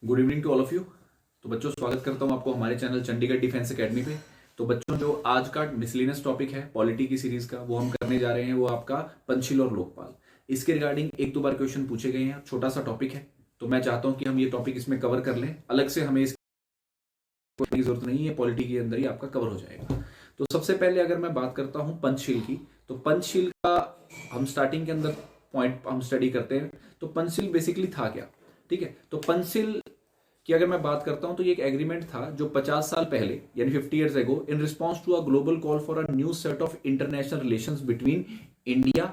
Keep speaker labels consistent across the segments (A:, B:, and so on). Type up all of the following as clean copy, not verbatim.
A: Good evening to all of you. तो बच्चों, स्वागत करता हूं आपको हमारे चैनल चंडीगढ़ डिफेंस एकेडमी पे। तो बच्चों, जो आज का मिसलिनियस टॉपिक है पॉलिटी की सीरीज का, वो हम करने जा रहे हैं, वो आपका पंचशील और लोकपाल। इसके रिगार्डिंग एक दो बार क्वेश्चन पूछे गए हैं, छोटा सा टॉपिक है, तो मैं चाहता हूं कि हम ये टॉपिक इसमें कवर कर लें। अलग से हमें इसकी जरूरत नहीं है, पॉलिटी के अंदर ही आपका कवर हो जाएगा। तो सबसे पहले अगर मैं बात करता हूं पंचशील की, तो पंचशील का हम स्टार्टिंग के अंदर पॉइंट हम स्टडी करते हैं। तो पंचशील बेसिकली था क्या? ठीक है, तो पंचशील कि अगर मैं बात करता हूं तो ये एक एग्रीमेंट था जो 50 साल पहले यानी 50 years ago in response to a global call for a new set of international relations between India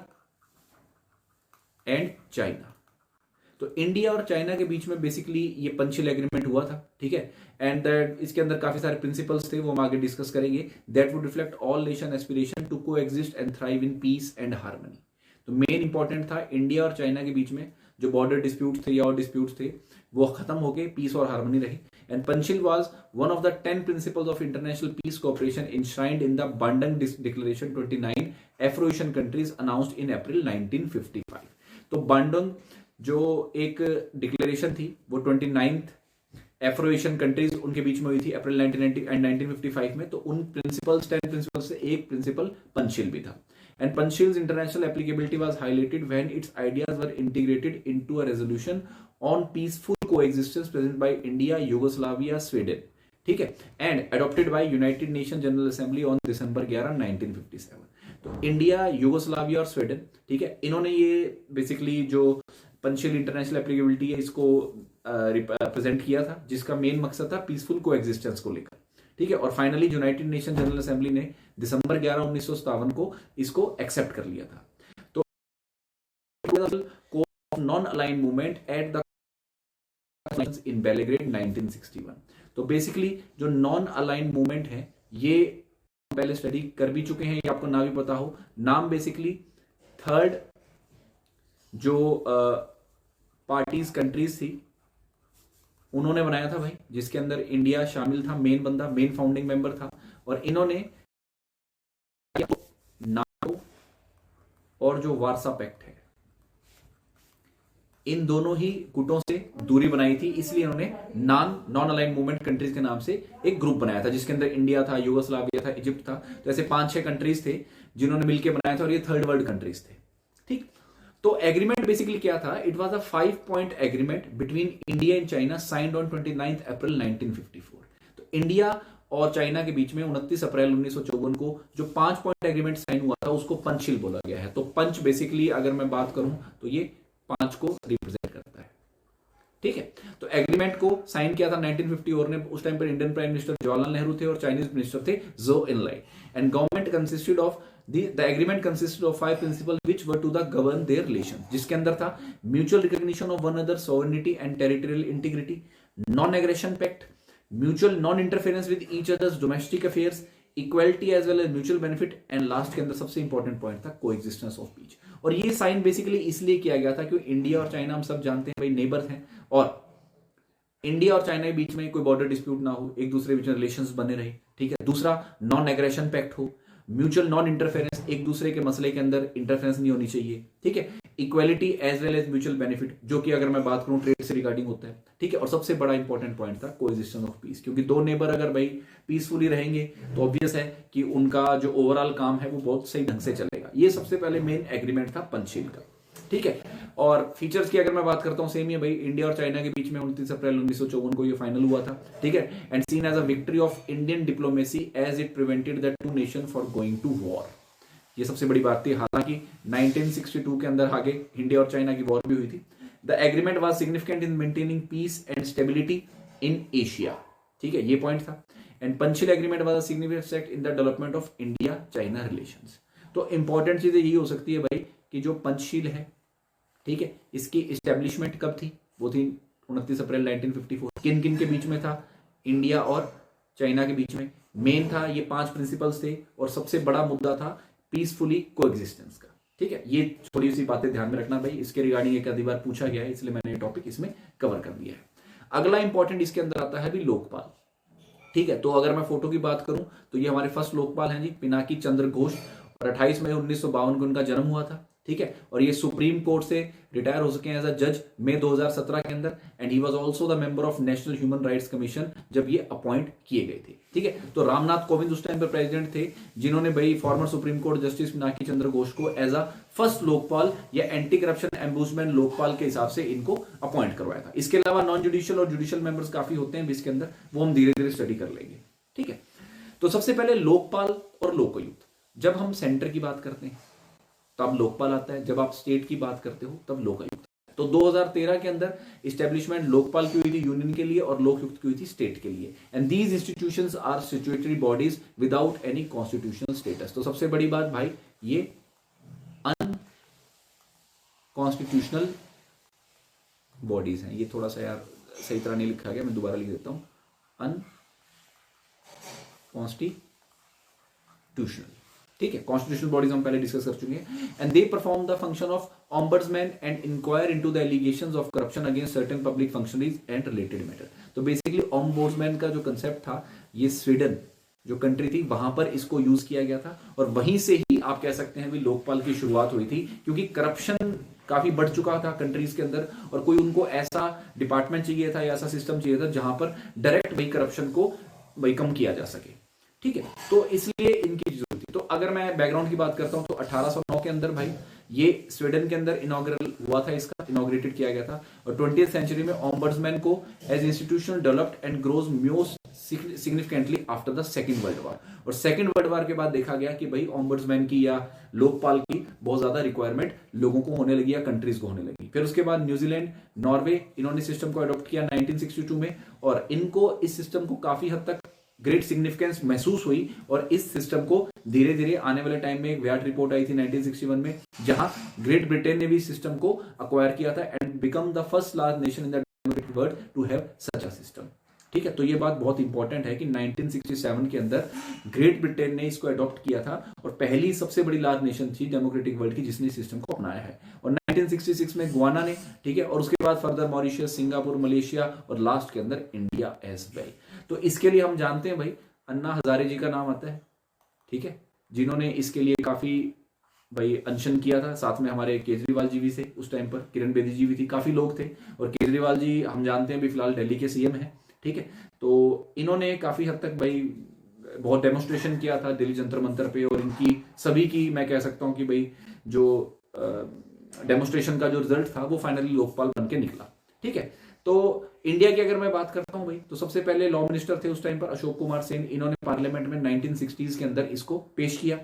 A: and China. तो इंडिया और चाइना के बीच में बेसिकली ये पंचशील एग्रीमेंट हुआ था। ठीक है, एंड दैट इसके अंदर काफी सारे प्रिंसिपल्स थे, वो हम आगे डिस्कस करेंगे। That would reflect all nation aspiration to coexist and thrive in peace and harmony. तो मेन इंपॉर्टेंट था इंडिया और चाइना के बीच में जो बॉर्डर डिस्प्यूट थे या और डिस्प्यूट्स थे वो खत्म हो गए, पीस और हार्मनी रही। And Panchsheel was one of the 10 principles of international peace cooperation enshrined in the Bandung declaration 29 Afro Asian countries announced in April 1955। तो बंडंग जो एक डिक्लेरेशन थी वो 29th एफ्रो एशियन कंट्रीज उनके बीच में हुई थी अप्रैल 1990 एंड 1955 में। तो उन प्रिंसिपल्स 10 प्रिंसिपल्स से एक प्रिंसिपल पंचशील भी था। And Panchshil's international applicability was highlighted when its ideas were integrated into a resolution on peaceful coexistence present by India, Yugoslavia, Sweden. ठीक है, and adopted by United nation general assembly on December 11, 1957। तो India, Yugoslavia और Sweden, ठीक है, इन्होंने ये basically जो Panchsheel international applicability है इसको प्रेजेंट किया था, जिसका मेन मकसद था पीसफुल कोएग्जिस्टेंस को लेकर। ठीक है, और finally United nation general assembly ने दिसंबर 11, 1957 को इसको एक्सेप्ट कर लिया था। तो non align movement at the in Belgrade 1961। तो बेसिकली जो नॉन अलाइन मूवमेंट है ये पहले स्टडी कर भी चुके हैं, ये आपको ना भी पता हो। नाम बेसिकली थर्ड जो पार्टीज कंट्रीज थी उन्होंने बनाया था भाई, जिसके अंदर इंडिया शामिल था, मेन बंदा, मेन फाउंडिंग मेंबर था। और इन्होंने नाटो और जो वार्सा पैक्ट है इन दोनों ही गुटों से दूरी बनाई थी, इसलिए इन्होंने नॉन अलाइन मूवमेंट कंट्रीज के नाम से एक ग्रुप बनाया था, जिसके अंदर इंडिया था, यूगोस्लाविया था, इजिप्ट था। तो ऐसे 5-6 कंट्रीज थे जिन्होंने मिलकर बनाया था, और ये थर्ड वर्ल्ड कंट्रीज थे। ठीक, तो एग्रीमेंट बेसिकली क्या था? It was a 5-point agreement between India and China signed on 29 अप्रैल 1954। तो इंडिया और चाइना के बीच में 29 अप्रैल 1954 को जो 5 पॉइंट एग्रीमेंट साइन हुआ था उसको पंचशील बोला गया है। तो पंच बेसिकली अगर मैं बात करूं तो ये 5 को रिप्रेजेंट करता है। ठीक है, तो एग्रीमेंट को साइन किया था 1954 ने। उस टाइम पर Indian prime minister Jawaharlal Nehru थे और चाइनीज मिनिस्टर थे जो Enlai. And government consisted of The agreement consisted of 5 principles which were to govern their relations, जिसके अंदर था mutual recognition of one other sovereignty and territorial integrity, non aggression pact, mutual non interference with each others domestic affairs, equality as well as mutual benefit, and last के अंदर सबसे important point था coexistence of peace. और ये sign basically इसलिए किया गया था क्योंकि इंडिया और चाइना हम सब जानते हैं भाई नेबर्स हैं, और इंडिया और चाइना के बीच में कोई बॉर्डर डिस्प्यूट ना हो, एक दूसरे के बीच में रिलेशंस बने रहे। ठीक है, दूसरा नॉन एग्रेशन पैक्ट हो, म्यूचुअल नॉन इंटरफेरेंस, एक दूसरे के मसले के अंदर इंटरफेरेंस नहीं होनी चाहिए। ठीक है, equality as well as mutual benefit, जो कि अगर मैं बात करूं ट्रेड से रिगार्डिंग होता है। ठीक है, और सबसे बड़ा इंपॉर्टेंट पॉइंट था कोएग्जिस्टेंस ऑफ पीस, क्योंकि दो नेबर अगर भाई पीसफुली रहेंगे तो ऑब्वियस है कि उनका जो ओवरऑल काम है वो बहुत सही ढंग से चलेगा। ये सबसे पहले मेन एग्रीमेंट था पंचशील का। ठीक है, और फीचर्स की अगर मैं बात करता हूं सेम ही है भाई, इंडिया और चाइना के बीच में 29 अप्रैल 1954 को ये फाइनल हुआ था। ठीक है, and seen as a victory of Indian diplomacy as it prevented the two nation for going to war. ये सबसे बड़ी बात थी। हालांकि 1962 के अंदर आगे इंडिया और चाइना की वॉर भी हुई थी। The agreement was significant in maintaining peace and stability in Asia. ठीक है, ये पॉइंट था। And Panchsheel agreement was a significant step in the development of India China relations. तो इंपॉर्टेंट चीजें यही हो सकती है भाई कि जो पंचशील है, ठीक है, इसकी इस्टेब्लिशमेंट कब थी? वो थी 29 अप्रैल 1954। किन किन के बीच में था? इंडिया और चाइना के बीच में। मेन था ये 5 प्रिंसिपल्स थे, और सबसे बड़ा मुद्दा था पीसफुली कोएग्जिस्टेंस का। ठीक है, ये थोड़ी सी बातें ध्यान में रखना भाई, इसके रिगार्डिंग एक आधी बार पूछा गया है, इसलिए मैंने ये टॉपिक इसमें कवर कर दिया है। अगला इंपॉर्टेंट इसके अंदर आता है भी लोकपाल। ठीक है, तो अगर मैं फोटो की बात करूं तो ये हमारे फर्स्ट लोकपाल हैं जी, पिनाकी चंद्र घोष, और 28 मई 1952 को उनका जन्म हुआ था। ठीक है, और ये सुप्रीम कोर्ट से रिटायर हो सके एज अ जज मई 2017 के अंदर, and he was also the member of national human rights commission जब ये अपॉइंट किए गए थे। ठीक है, तो रामनाथ कोविंद उस टाइम पर प्रेसिडेंट थे, जिन्होंने भाई former supreme court justice Pinaki Chandra Ghose को एज अ फर्स्ट लोकपाल या एंटी करप्शन एम्बुसमैन लोकपाल के हिसाब से इनको अपॉइंट करवाया था। इसके अलावा नॉन जुडिशियल और जुडिशियल मेंबर्स काफी होते हैं इसके अंदर, वो हम धीरे धीरे स्टडी कर लेंगे। ठीक है, तो सबसे पहले लोकपाल और लोकायुक्त। जब हम सेंटर की बात करते हैं तब लोकपाल आता है, जब आप स्टेट की बात करते हो तब लोकायुक्त। तो 2013 के अंदर इस्टेब्लिशमेंट लोकपाल की हुई थी यूनियन के लिए और लोकयुक्त की हुई थी स्टेट के लिए, and these institutions are statutory bodies without any constitutional status. तो सबसे बड़ी बात भाई, ये अनकॉन्स्टिट्यूशनल बॉडीज हैं। ये थोड़ा सा यार सही तरह नहीं लिखा गया, मैं दोबारा लिख देता हूं, अनकॉन्स्टिट्यूशनल। ठीक है, कॉन्स्टिट्यूशनल बॉडीज हम पहले डिस्कस कर चुके हैं, and they perform the function of ombudsman and inquire into the allegations of corruption against certain public functionaries and related matter. तो बेसिकली ऑम्बड्समैन का जो कंसेप्ट था, ये स्वीडन जो कंट्री थी वहां पर इसको यूज किया गया था, और वहीं से ही आप कह सकते हैं भी लोकपाल की शुरुआत हुई थी, क्योंकि करप्शन काफी बढ़ चुका था कंट्रीज के अंदर, और कोई उनको ऐसा डिपार्टमेंट चाहिए था या ऐसा सिस्टम चाहिए था जहां पर डायरेक्ट भाई करप्शन को भाई कम किया जा सके। ठीक है, तो इसलिए इनकी जरूरत थी। तो अगर मैं बैकग्राउंड की बात करता हूं तो 1809 के अंदर भाई ये स्वीडन के अंदर इनॉग्रेट हुआ था, इसका इनॉग्रेटेड किया गया था, और 20th सेंचुरी में ऑम्बड्समैन को as institution developed and grows most significantly after the second world war. और सेकंड वर्ल्ड वॉर के बाद देखा गया कि भाई ऑम्बड्समैन की या लोकपाल की बहुत ज्यादा रिक्वायरमेंट लोगों को होने लगी या कंट्रीज को होने लगी। फिर उसके बाद न्यूजीलैंड, नॉर्वे, इन्होंने सिस्टम को अडॉप्ट किया 1962 में, और इनको इस सिस्टम को काफी हद तक ग्रेट सिग्निफिकेंस महसूस हुई, और इस सिस्टम को धीरे धीरे आने वाले टाइम में एक व्याट रिपोर्ट आई थी 1961 में, जहां ग्रेट ब्रिटेन ने भी सिस्टम को अक्वायर किया था and become the first large nation in the democratic world to have such a system. ठीक है, तो ये बात बहुत इंपॉर्टेंट है कि 1967 के अंदर ग्रेट ब्रिटेन ने इसको अडॉप्ट किया था, और पहली सबसे बड़ी लार्ज नेशन थी डेमोक्रेटिक वर्ल्ड की जिसने सिस्टम को अपनाया है। और 1966 में गुआना ने, ठीक है, और उसके बाद फर्दर मॉरिशियस, सिंगापुर, मलेशिया, और लास्ट के अंदर इंडिया एज वेल। तो इसके लिए हम जानते हैं भाई अन्ना हजारे जी का नाम आता है, ठीक है, जिन्होंने इसके लिए काफी भाई अनशन किया था। साथ में हमारे केजरीवाल जी भी थे उस टाइम पर, किरण बेदी जी भी थी, काफी लोग थे, और केजरीवाल जी हम जानते हैं भी फिलहाल दिल्ली के सीएम हैं। ठीक है, तो इन्होंने काफी हद तक भाई बहुत डेमोन्स्ट्रेशन किया था दिल्ली जंतर मंतर पे, और इनकी सभी की मैं कह सकता हूं कि भाई जो डेमोन्स्ट्रेशन का जो रिजल्ट था वो फाइनली लोकपाल बन के निकला। ठीक है, तो इंडिया की अगर मैं बात करता हूं भाई, तो सबसे पहले लॉ मिनिस्टर थे उस टाइम पर अशोक कुमार सेन। इन्होंने पार्लियामेंट में 1960s के अंदर इसको पेश किया,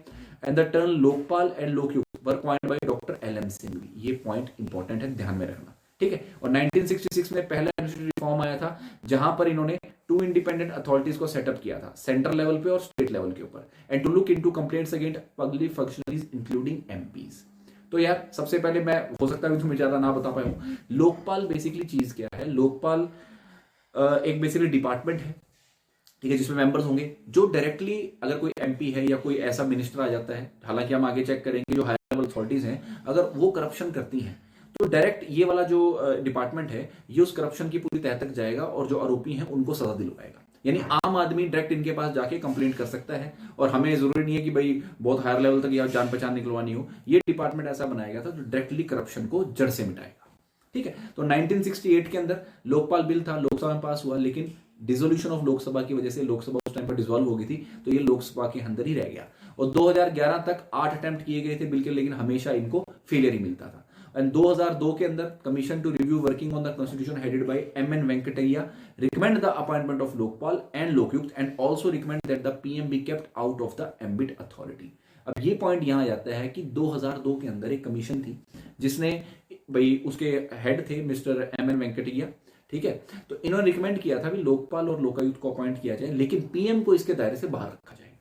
A: and the term Lokpal and Lokayukta were coined by doctor L M. Singhvi. ये पॉइंट इंपॉर्टेंट है, ध्यान में रखना। ठीक है, और 1966 में पहला एडमिनिस्ट्रेटिव रिफॉर्म आया था, जहां पर इन्होंने 2 इंडिपेंडेंट अथॉरिटीज को सेटअप किया था, सेंट्रल लेवल पे और स्टेट लेवल के ऊपर, and to look into complaints against public functionaries including MPs. तो यार सबसे पहले मैं, हो सकता है तुम्हें ज्यादा ना बता पाऊं, लोकपाल बेसिकली चीज क्या है। लोकपाल एक बेसिकली डिपार्टमेंट है, ठीक है, जिसमें मेंबर्स होंगे जो डायरेक्टली, अगर कोई एमपी है या कोई ऐसा मिनिस्टर आ जाता है, हालांकि हम आगे चेक करेंगे जो हायर लेवल अथॉरिटीज हैं, अगर वो करप्शन करती हैं तो डायरेक्ट ये वाला जो डिपार्टमेंट है ये उस करप्शन की पूरी तह तक जाएगा और जो आरोपी हैं उनको सजा दिलवाएगा। यानी आम आदमी डायरेक्ट इनके पास जाके कंप्लेंट कर सकता है, और हमें जरूरी नहीं है कि भाई बहुत हायर लेवल तक या जान पहचान निकलवानी हो। ये डिपार्टमेंट ऐसा बनाया गया था जो डायरेक्टली करप्शन को जड़ से मिटाएगा। ठीक है, तो 1968 के अंदर लोकपाल बिल था, लोकसभा में पास हुआ, लेकिन डिसोल्यूशन ऑफ लोकसभा की वजह से लोकसभा उस टाइम पर डिसॉल्व हो गई थी, तो ये लोकसभा के अंदर ही रह गया। और 2011 तक 8 अटेम्प्ट किए गए थे बिल के, लेकिन हमेशा इनको फेलियर ही मिलता था। एंड 2002 के अंदर commission to review working on the constitution headed by M.N. Venkataiah recommend the appointment of Lokpal and Lokayukta, and also recommend that the PM be kept out of the ambit authority. अब ये पॉइंट यहां जाता है कि 2002 के अंदर एक कमीशन थी जिसने भाई, उसके हेड थे मिस्टर M.N. वेंकटैया। ठीक है, तो इन्होंने रिकमेंड किया था भी लोकपाल और लोकायुक्त को अपॉइंट किया जाए, लेकिन पीएम को इसके दायरे से बाहर रखा जाए।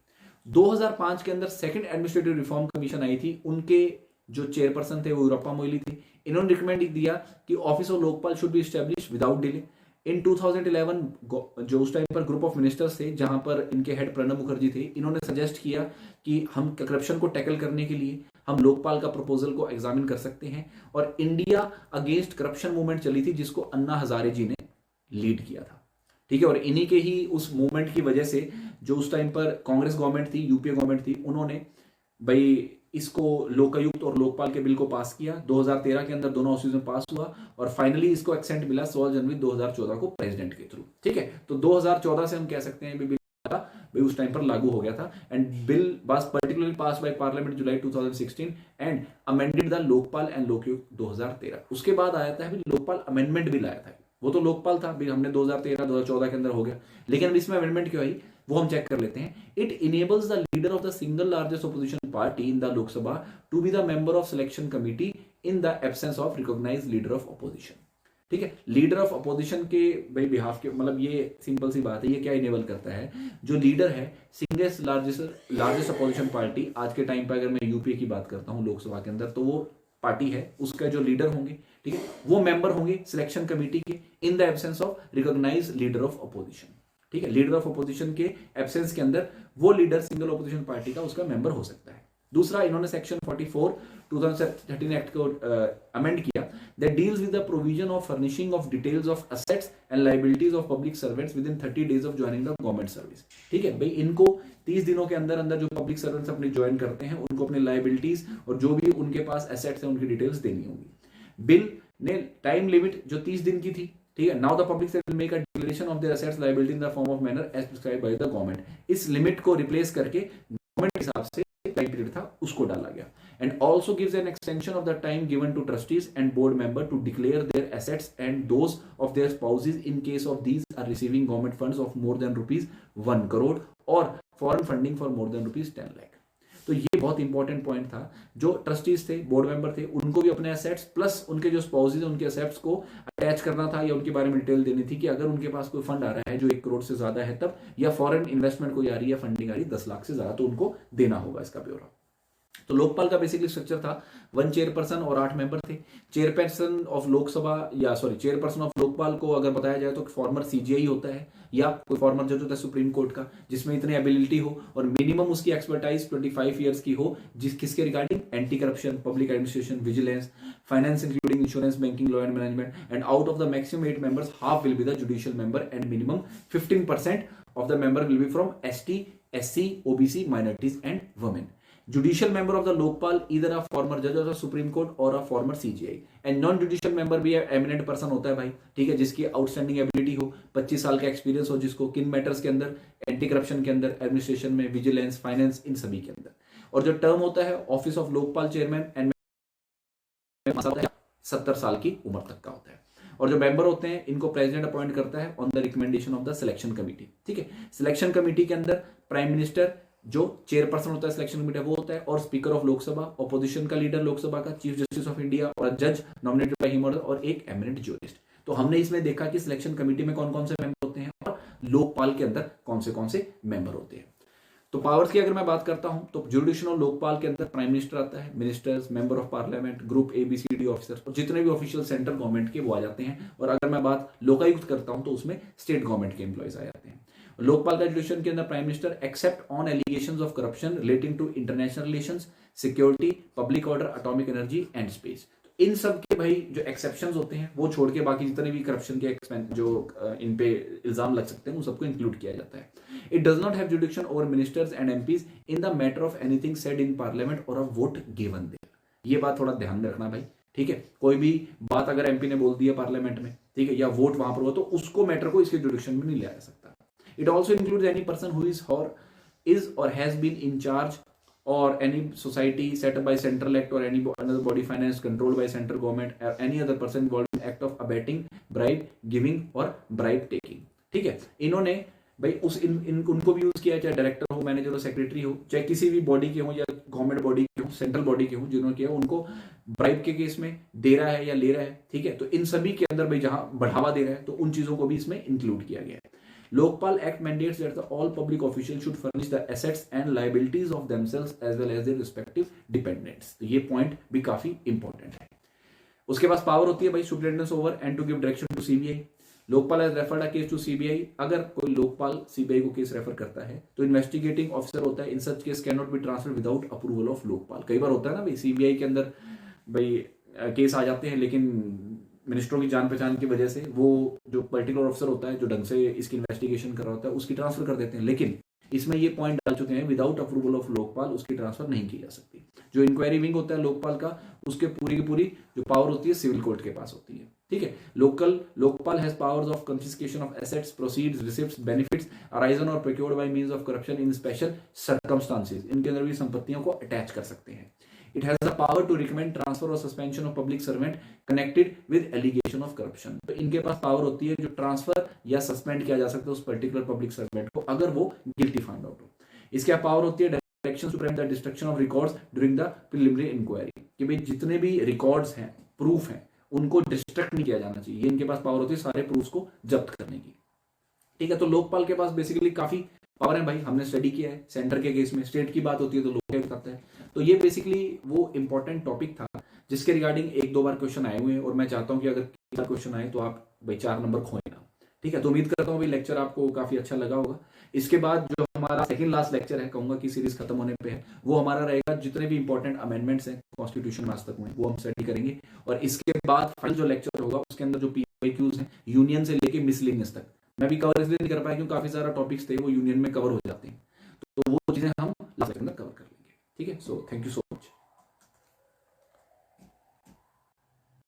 A: 2005 के अंदर सेकंड एडमिनिस्ट्रेटिव रिफॉर्म कमीशन आई थी, उनके जो चेयरपर्सन थे वो यूरोपा मोइली थे। इन्होंने रिकमेंड दिया कि office of Lokpal should be establish without delay. In 2011 जो उस टाइम पर ग्रुप ऑफ मिनिस्टर्स थे, जहां पर इनके हेड प्रणब मुखर्जी थे, इन्होंने सजेस्ट किया कि हम करप्शन को टैकल करने के लिए हम लोकपाल का प्रपोजल को एग्जामिन कर सकते हैं। और इंडिया अगेंस्ट करप्शन मूवमेंट चली थी जिसको अन्ना हजारे जी ने लीड किया था। ठीक है, और इन्हीं के ही उस मूवमेंट की वजह से जो उस टाइम पर कांग्रेस गवर्नमेंट थी, यूपीए गवर्नमेंट थी, उन्होंने भाई इसको लोकायुक्त और लोकपाल के बिल को पास किया। 2013 के अंदर दोनों हाउसेज में पास हुआ और फाइनली इसको एक्सेंट मिला 16 जनवरी 2014 को प्रेसिडेंट के थ्रू। ठीक है, तो 2014 से हम कह सकते हैं बिल भाई उस टाइम पर लागू हो गया था। And bill was particularly pass by parliament July 2016 and amended the Lokpal and Lokayukta 2013। उसके बाद आया था लोकपाल अमेंडमेंट बिल आया था। वो तो लोकपाल था, भी हमने 2013-2014 के अंदर हो गया, लेकिन इसमें अमेंडमेंट क्यों आई वो हम चेक कर लेते हैं। It enables the leader of the single largest opposition party in the Lok Sabha to be the member of selection committee in the absence of recognized leader of opposition. ठीक है, लीडर ऑफ अपोजिशन के भाई behalf के, मतलब ये simple सी बात है, ये क्या इनेबल करता है, जो लीडर है सिंगेस्ट लार्जेस्ट अपोजिशन पार्टी, आज के टाइम पर अगर मैं यूपीए की बात करता हूं लोकसभा के अंदर, तो वो पार्टी है, उसका जो लीडर होंगे, ठीक है, वो मेंबर होंगे सिलेक्शन कमेटी के in the absence of recognize leader of opposition. ठीक है, लीडर ऑफ अपोजिशन के एब्सेंस के अंदर वो लीडर सिंगल अपोजिशन पार्टी का उसका मेंबर हो सकता है। दूसरा, इन्होंने सेक्शन 44 2013 एक्ट को अमेंड किया that deals with the provision of furnishing of details of assets and liabilities of public servants within 30 days of joining the government service। ठीक है भाई, इनको 30 दिनों के अंदर अंदर जो पब्लिक सर्वेंट्स अपनी ज्वाइन करते हैं उनको अपने लाइबिलिटीज और जो भी उनके पास एसेट्स हैं उनकी डिटेल्स देनी होंगी। बिल ने टाइम लिमिट जो 30 दिन की थी, ठीक है, now the public sector make a declaration of their assets liability in the form of manner as prescribed by the government. इस लिमिट को रिप्लेस करके गवर्नमेंट के हिसाब से टाइम पीरियड था उसको डाला गया। And also gives an extension of the time given to trustees and board member to declare their assets and those of their spouses in case of these are receiving government funds of more than rupees 1 crore or foreign funding for more than rupees 10 lakh। तो ये बहुत important point था। जो trustees थे, board member थे, उनको भी अपने एसेट्स प्लस उनके जो स्पाउसेज उनके एसेट्स को अटैच करना था या उनके बारे में डिटेल देनी थी कि अगर उनके पास कोई फंड आ रहा है जो 1 करोड़ से ज्यादा है तब, या फॉरेन इन्वेस्टमेंट कोई आ रही है, फंडिंग आ रही है 10 लाख से ज्यादा, तो उनको देना होगा इसका ब्यौरा। तो लोकपाल का बेसिकली स्ट्रक्चर था 1 चेयरपर्सन और 8 मेंबर थे। चेयरपर्सन ऑफ लोकसभा या चेयरपर्सन ऑफ लोकपाल को अगर बताया जाए तो फॉर्मर सीजीआई होता है या कोई फॉर्मर जज होता है सुप्रीम कोर्ट का, जिसमें इतनी एबिलिटी हो और मिनिमम उसकी एक्सपर्टाइज 25 ईयर्स की हो, किसके regarding, anti corruption, public administration, vigilance, finance including insurance, banking, law and management. And out of the maximum 8 members, half will be the judicial member and minimum 15% of the member will be from ST, SC, OBC, minorities and women। Judicial member of the Lokpal either a former judge of the Supreme Court or a former CJI। and non judicial member भी eminent person होता है भाई, ठीक है, जिसकी outstanding ability हो, 25 साल का एक्सपीरियंस हो, जिसको किन मैटर्स के अंदर, एंटी करप्शन के अंदर, एडमिनिस्ट्रेशन में, विजिलेंस, फाइनेंस, इन सभी के अंदर। और जो टर्म होता है office of Lokpal chairman and 70 साल की उम्र तक का होता है। और जो मेंबर होते हैं इनको प्रेसिडेंट अपॉइंट करता है on the recommendation of the selection committee. ठीक है, सिलेक्शन कमेटी के अंदर प्राइम मिनिस्टर जो चेयरपर्सन होता है सिलेक्शन कमेटी वो होता है, और स्पीकर ऑफ लोकसभा, ऑपोजिशन का लीडर लोकसभा का, चीफ जस्टिस ऑफ इंडिया और जज नॉमिनेटेड बाय हिम और एक एमिनेंट ज्यूरिस्ट। तो हमने इसमें देखा कि सिलेक्शन कमेटी में कौन कौन से मेंबर होते हैं और लोकपाल के अंदर कौन से मेंबर होते हैं। तो पावर्स की अगर मैं बात करता हूं तो जुडिशल और लोकपाल के अंदर प्राइम मिनिस्टर आता है, ministers, member of parliament, group ABCD officer, और जितने भी ऑफिशियल सेंट्रल गवर्नमेंट के वो आ जाते हैं। और अगर मैं बात लोकायुक्त करता हूं तो उसमें स्टेट गवर्नमेंट के एम्प्लॉयज आ जाते हैं। लोकपाल का जुडिशन के अंदर prime minister except on allegations of corruption relating to international relations, security, public order, atomic energy and space. इन सब के भाई जो एक्सेप्शंस होते हैं वो छोड़ के बाकी जितने भी करप्शन के जो इन पे इल्जाम लग सकते हैं उन सबको इंक्लूड किया जाता है। It does not have जुडिक्शन over ministers and MPs in the matter of anything said in parliament और अ वोट गिवन देयर। ये बात थोड़ा ध्यान में रखना भाई, ठीक है। कोई भी बात अगर MP ने बोल दी है पार्लियामेंट में, ठीक है, या वोट वहां पर हुआ तो उसको मैटर को इसके जुडिक्शन में नहीं लिया जा सकता। It also includes any person who is or has been in charge or any society set up by central act or any another body financed controlled by central government or any other person involved in act of abetting, bribe giving or bribe taking। ठीक है, इन्होंने भाई उनको भी use किया, चाहे director हो, manager हो, सेक्रेटरी हो, चाहे किसी भी बॉडी के हो या गवर्नमेंट बॉडी के हो, सेंट्रल बॉडी के हो, जिन्होंने किया उनको ब्राइब के केस में दे रहा है या ले रहा है। ठीक है, तो इन सभी के अंदर भाई जहां बढ़ावा दे रहा है तो उन चीजों को भी इसमें इंक्लूड किया गया है। Lokpal Act mandates that all public officials should furnish the assets and liabilities of themselves as well as their respective dependents। तो ये पॉइंट भी काफी इंपॉर्टेंट है। उसके पास पावर होती है भाई superintendence over and to give direction to CBI। Lokpal has referred a case to CBI। अगर कोई लोकपाल CBI को केस रेफर करता है तो इन्वेस्टिगेटिंग ऑफिसर होता है। In such case can not be transferred without approval of Lokpal. कई बार होता है ना भाई CBI के अंदर भाई केस आ जाते हैं लेकिन मिनिस्टरों की जान पहचान की वजह से वो जो पर्टिकुलर ऑफिसर होता है जो ढंग से इसकी इन्वेस्टिगेशन कर रहा होता है उसकी ट्रांसफर कर देते हैं। लेकिन इसमें ये पॉइंट डाल चुके हैं विदाउट अप्रूवल ऑफ लोकपाल उसकी ट्रांसफर नहीं की जा सकती। जो इंक्वायरी विंग होता है लोकपाल का, उसके पूरी की पूरी जो पावर होती है सिविल कोर्ट के पास होती है। ठीक है, Lokpal has powers of confiscation of assets, proceeds, receipts, benefits arisen or procured by means of corruption in special circumstances. इनके अंदर भी संपत्तियों को अटैच कर सकते हैं। It has the power to recommend transfer or suspension of public servant connected with allegation of corruption। तो इनके पास पावर होती है जो ट्रांसफर या सस्पेंड किया जा सकता है उस पर्टिकुलर पब्लिक सर्वेंट को अगर वो गिल्टी फाउंड आउट हो। इसके पावर होती है direction to prevent the destruction of records during the preliminary inquiry, कि भाई जितने भी रिकॉर्ड्स हैं, प्रूफ हैं, उनको डिस्ट्रक्ट नहीं किया जाना चाहिए। इनके पास पावर होती है सारे प्रूफ्स को जब्त करने की। ठीक है, तो लोकपाल के पास बेसिकली काफी पावर है भाई, हमने स्टडी किया है। सेंटर के केस में स्टेट की बात होती है तो लोकपाल बताता है। तो ये बेसिकली वो इंपॉर्टेंट टॉपिक था जिसके रिगार्डिंग एक दो बार क्वेश्चन आए हुए हैं, और मैं चाहता हूं कि अगर 4 क्वेश्चन आए तो आप भाई 4 नंबर खोए ना। ठीक है, तो उम्मीद करता हूं भाई लेक्चर आपको काफी अच्छा लगा होगा। इसके बाद जो हमारा सेकंड लास्ट लेक्चर है, कहूंगा कि सीरीज खत्म होने पे है, वो हमारा रहेगा जितने भी इंपॉर्टेंट अमेंडमेंट्स हैं कॉन्स्टिट्यूशन में आज तक हुए वो हम स्टडी करेंगे। और इसके बाद फाइनल जो लेक्चर होगा उसके अंदर जो PYQs हैं यूनियन से लेके मिसलिनियस तक, मैं भी कवर इसलिए नहीं कर पाया क्योंकि काफी सारा टॉपिक्स थे वो यूनियन में कवर हो जाते हैं, तो वो चीजें हम लास्ट लेक्चर में कवर कर लेंगे। ठीक है, सो थैंक यू सो